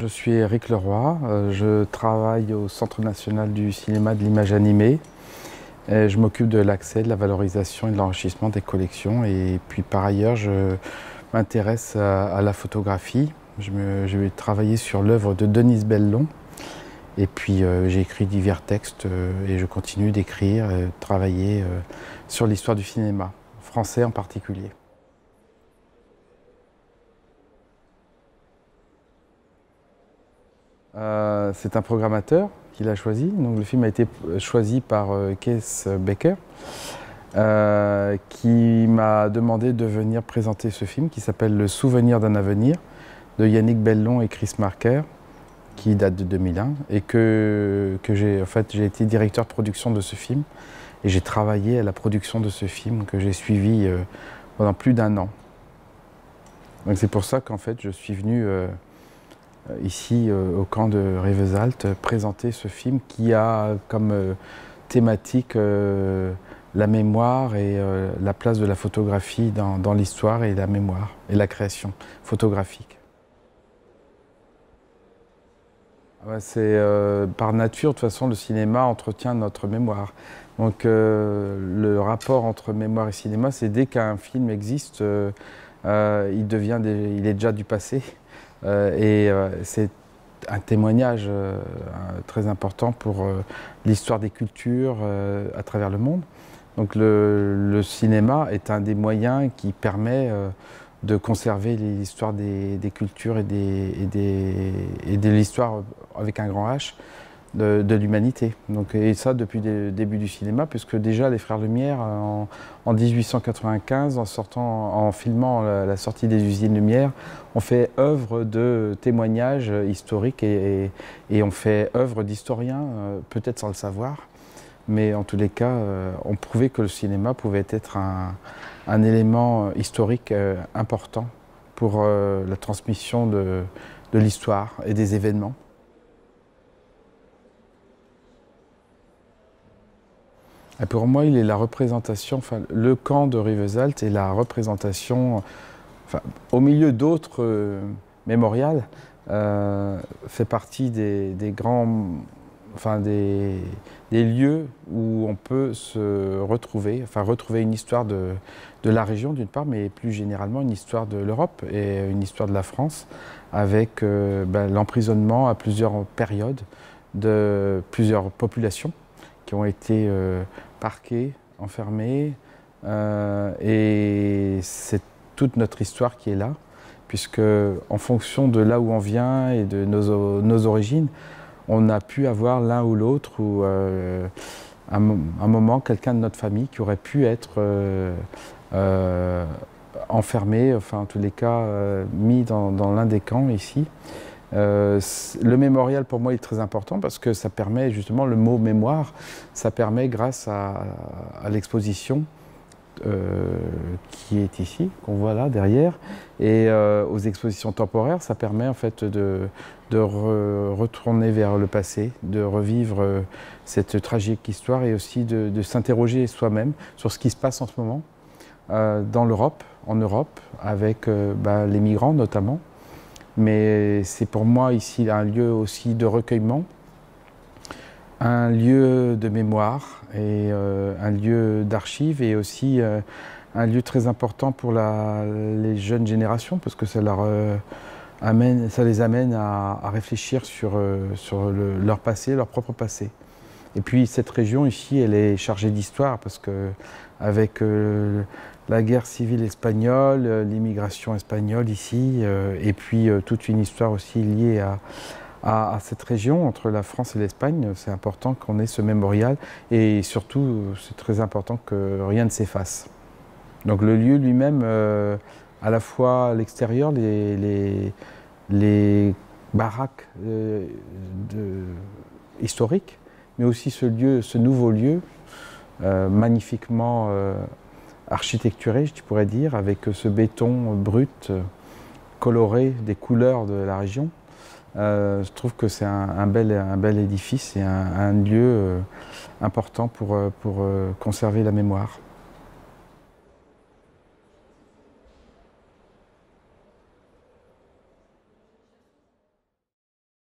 Je suis Éric Leroy, je travaille au Centre national du cinéma de l'image animée. Et je m'occupe de l'accès, de la valorisation et de l'enrichissement des collections. Et puis par ailleurs, je m'intéresse à la photographie. Je vais travailler sur l'œuvre de Denise Bellon. Et puis j'ai écrit divers textes et je continue d'écrire, travailler sur l'histoire du cinéma, français en particulier. C'est un programmateur qui l'a choisi. Donc, le film a été choisi par Kees Becker, qui m'a demandé de venir présenter ce film qui s'appelle Le souvenir d'un avenir de Yannick Bellon et Chris Marker, qui date de 2001 et que j'ai été directeur de production de ce film et j'ai travaillé à la production de ce film que j'ai suivi pendant plus d'1 an. Donc c'est pour ça qu'en fait je suis venu ici au camp de Rivesaltes présenter ce film qui a comme thématique la mémoire et la place de la photographie dans l'histoire et la mémoire et la création photographique. C'est par nature, de toute façon, le cinéma entretient notre mémoire. Donc le rapport entre mémoire et cinéma, c'est dès qu'un film existe, il est déjà du passé. C'est un témoignage très important pour l'histoire des cultures à travers le monde. Donc le cinéma est un des moyens qui permet de conserver l'histoire des cultures et de l'histoire avec un grand H de l'humanité. Et ça depuis le début du cinéma, puisque déjà les Frères Lumière en 1895, en filmant la sortie des usines Lumière, ont fait œuvre de témoignage historique et ont fait œuvre d'historien, peut-être sans le savoir, mais en tous les cas, ont prouvé que le cinéma pouvait être un élément historique important pour la transmission de l'histoire et des événements. Et pour moi, il est la représentation, le camp de Rivesaltes est la représentation, au milieu d'autres mémorials, fait partie des lieux où on peut se retrouver, retrouver une histoire de la région d'une part, mais plus généralement une histoire de l'Europe et une histoire de la France, avec l'emprisonnement à plusieurs périodes de plusieurs populations qui ont été parquées, enfermées, et c'est toute notre histoire qui est là, puisque en fonction de là où on vient et de nos origines, on a pu avoir l'un ou l'autre, ou un moment, quelqu'un de notre famille qui aurait pu être enfermé, en tous les cas mis dans l'un des camps ici. Le mémorial pour moi est très important parce que ça permet justement, le mot mémoire, ça permet grâce à l'exposition qui est ici, qu'on voit là derrière, et aux expositions temporaires, ça permet en fait de retourner vers le passé, de revivre cette tragique histoire et aussi de s'interroger soi-même sur ce qui se passe en ce moment dans l'Europe, en Europe, avec les migrants notamment. Mais c'est pour moi ici un lieu aussi de recueillement, un lieu de mémoire et un lieu d'archives, et aussi un lieu très important pour les jeunes générations, parce que ça les amène à réfléchir sur leur passé, leur propre passé. Et puis cette région ici, elle est chargée d'histoire, parce que avec la guerre civile espagnole, l'immigration espagnole ici, et puis toute une histoire aussi liée à cette région entre la France et l'Espagne, c'est important qu'on ait ce mémorial, et surtout c'est très important que rien ne s'efface. Donc le lieu lui-même, à la fois à l'extérieur, les baraques historiques, mais aussi ce nouveau lieu magnifiquement architecturé, je pourrais dire, avec ce béton brut, coloré des couleurs de la région. Je trouve que c'est un bel édifice et un lieu important pour conserver la mémoire.